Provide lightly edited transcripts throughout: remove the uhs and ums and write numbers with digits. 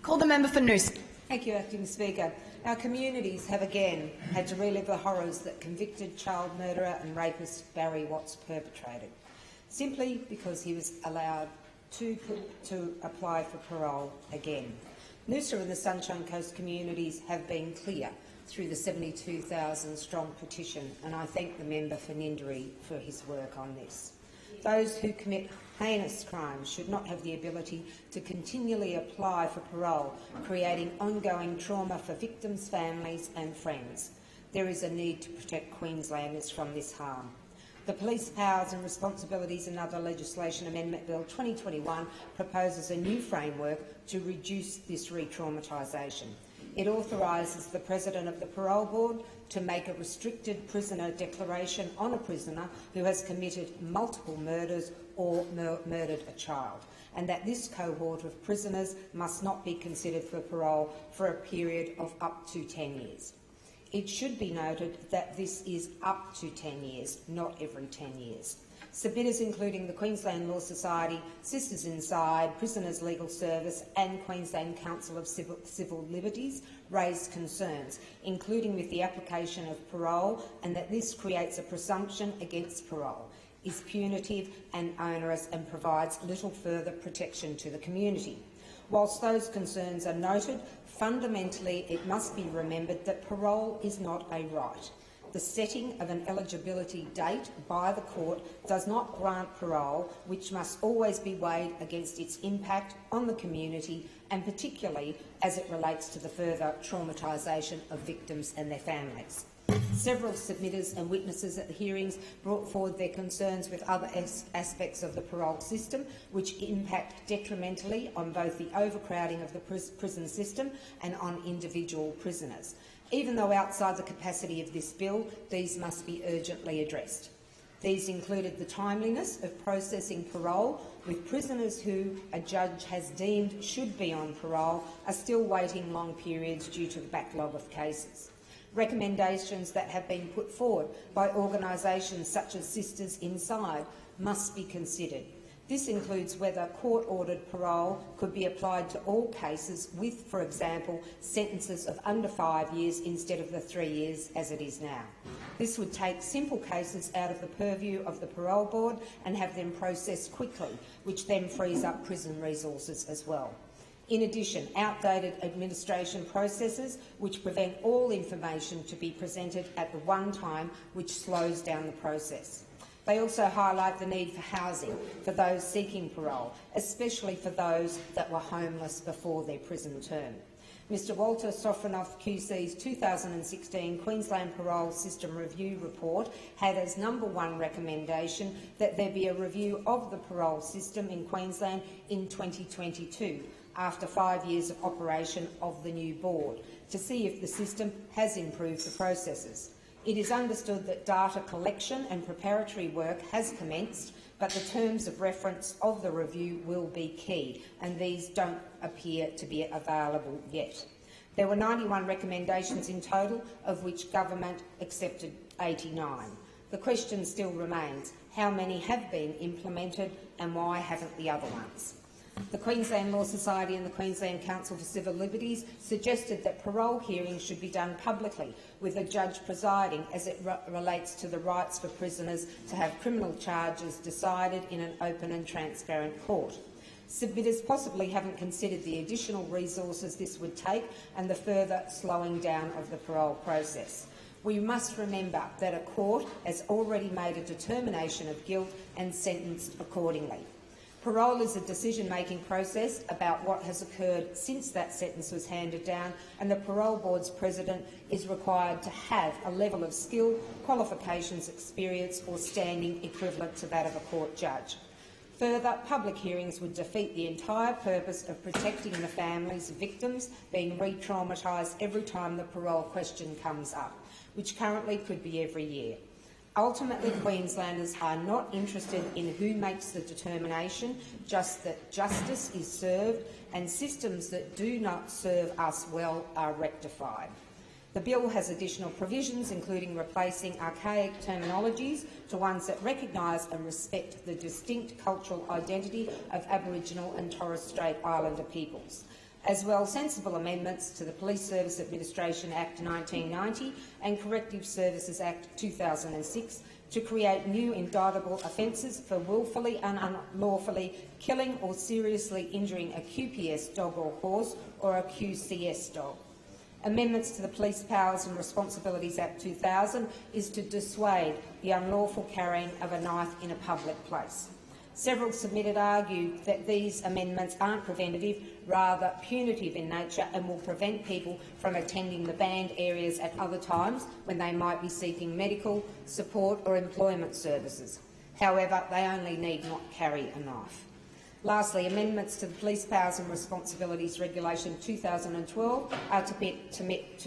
Call the member for Noosa. Thank you, Acting Speaker. Our communities have again had to relive the horrors that convicted child murderer and rapist Barrie Watts perpetrated, simply because he was allowed to apply for parole again. Noosa and the Sunshine Coast communities have been clear through the 72,000-strong petition, and I thank the member for Ninderry for his work on this. Those who commit heinous crimes should not have the ability to continually apply for parole, creating ongoing trauma for victims, families and friends. There is a need to protect Queenslanders from this harm. The Police Powers and Responsibilities and Other Legislation Amendment Bill 2021 proposes a new framework to reduce this re-traumatisation. It authorises the President of the Parole Board to make a restricted prisoner declaration on a prisoner who has committed multiple murders or murdered a child, and that this cohort of prisoners must not be considered for parole for a period of up to 10 years. It should be noted that this is up to 10 years, not every 10 years. Submitters, including the Queensland Law Society, Sisters Inside, Prisoners Legal Service and Queensland Council of Civil Liberties, raised concerns, including with the application of parole, and that this creates a presumption against parole, is punitive and onerous and provides little further protection to the community. Whilst those concerns are noted, fundamentally it must be remembered that parole is not a right. The setting of an eligibility date by the court does not grant parole, which must always be weighed against its impact on the community, and particularly as it relates to the further traumatisation of victims and their families. Several submitters and witnesses at the hearings brought forward their concerns with other aspects of the parole system, which impact detrimentally on both the overcrowding of the prison system and on individual prisoners. Even though outside the capacity of this bill, these must be urgently addressed. These included the timeliness of processing parole, with prisoners who a judge has deemed should be on parole are still waiting long periods due to the backlog of cases. Recommendations that have been put forward by organisations such as Sisters Inside must be considered. This includes whether court-ordered parole could be applied to all cases with, for example, sentences of under 5 years instead of the 3 years as it is now. This would take simple cases out of the purview of the Parole Board and have them processed quickly, which then frees up prison resources as well. In addition, outdated administration processes which prevent all information to be presented at the one time, which slows down the process. They also highlight the need for housing for those seeking parole, especially for those that were homeless before their prison term. Mr Walter Sofronoff QC's 2016 Queensland Parole System Review report had as #1 recommendation that there be a review of the parole system in Queensland in 2022, after 5 years of operation of the new board, to see if the system has improved the processes. It is understood that data collection and preparatory work has commenced, but the terms of reference of the review will be key, and these don't appear to be available yet. There were 91 recommendations in total, of which government accepted 89. The question still remains: how many have been implemented and why haven't the other ones? The Queensland Law Society and the Queensland Council for Civil Liberties suggested that parole hearings should be done publicly, with a judge presiding, as it relates to the rights for prisoners to have criminal charges decided in an open and transparent court. Submitters possibly haven't considered the additional resources this would take and the further slowing down of the parole process. We must remember that a court has already made a determination of guilt and sentenced accordingly. Parole is a decision-making process about what has occurred since that sentence was handed down, and the Parole Board's president is required to have a level of skill, qualifications, experience or standing equivalent to that of a court judge. Further, public hearings would defeat the entire purpose of protecting the families of victims being re-traumatised every time the parole question comes up, which currently could be every year. Ultimately, Queenslanders are not interested in who makes the determination, just that justice is served and systems that do not serve us well are rectified. The bill has additional provisions, including replacing archaic terminologies to ones that recognise and respect the distinct cultural identity of Aboriginal and Torres Strait Islander peoples. As well, sensible amendments to the Police Service Administration Act 1990 and Corrective Services Act 2006 to create new indictable offences for wilfully and unlawfully killing or seriously injuring a QPS dog or horse or a QCS dog. Amendments to the Police Powers and Responsibilities Act 2000 is to dissuade the unlawful carrying of a knife in a public place. Several submitted argued that these amendments aren't preventative, rather punitive in nature, and will prevent people from attending the banned areas at other times when they might be seeking medical support or employment services. However, they only need not carry a knife. Lastly, amendments to the Police Powers and Responsibilities Regulation 2012 are to permit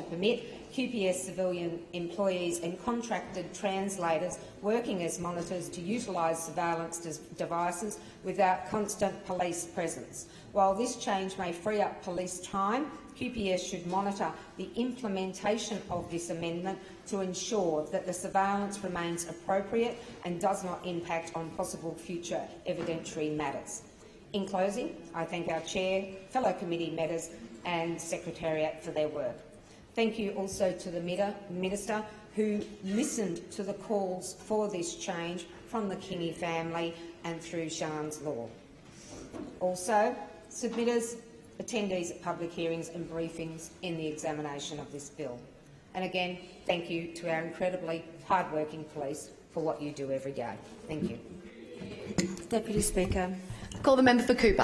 QPS civilian employees and contracted translators working as monitors to utilise surveillance devices without constant police presence. While this change may free up police time, QPS should monitor the implementation of this amendment to ensure that the surveillance remains appropriate and does not impact on possible future evidentiary matters. In closing, I thank our Chair, fellow committee members and Secretariat for their work. Thank you also to the Minister who listened to the calls for this change from the Kinney family and through Shan's Law. Also, submitters, attendees at public hearings and briefings in the examination of this bill. And again, thank you to our incredibly hard-working police for what you do every day. Thank you. Deputy Speaker. Call the member for Cooper.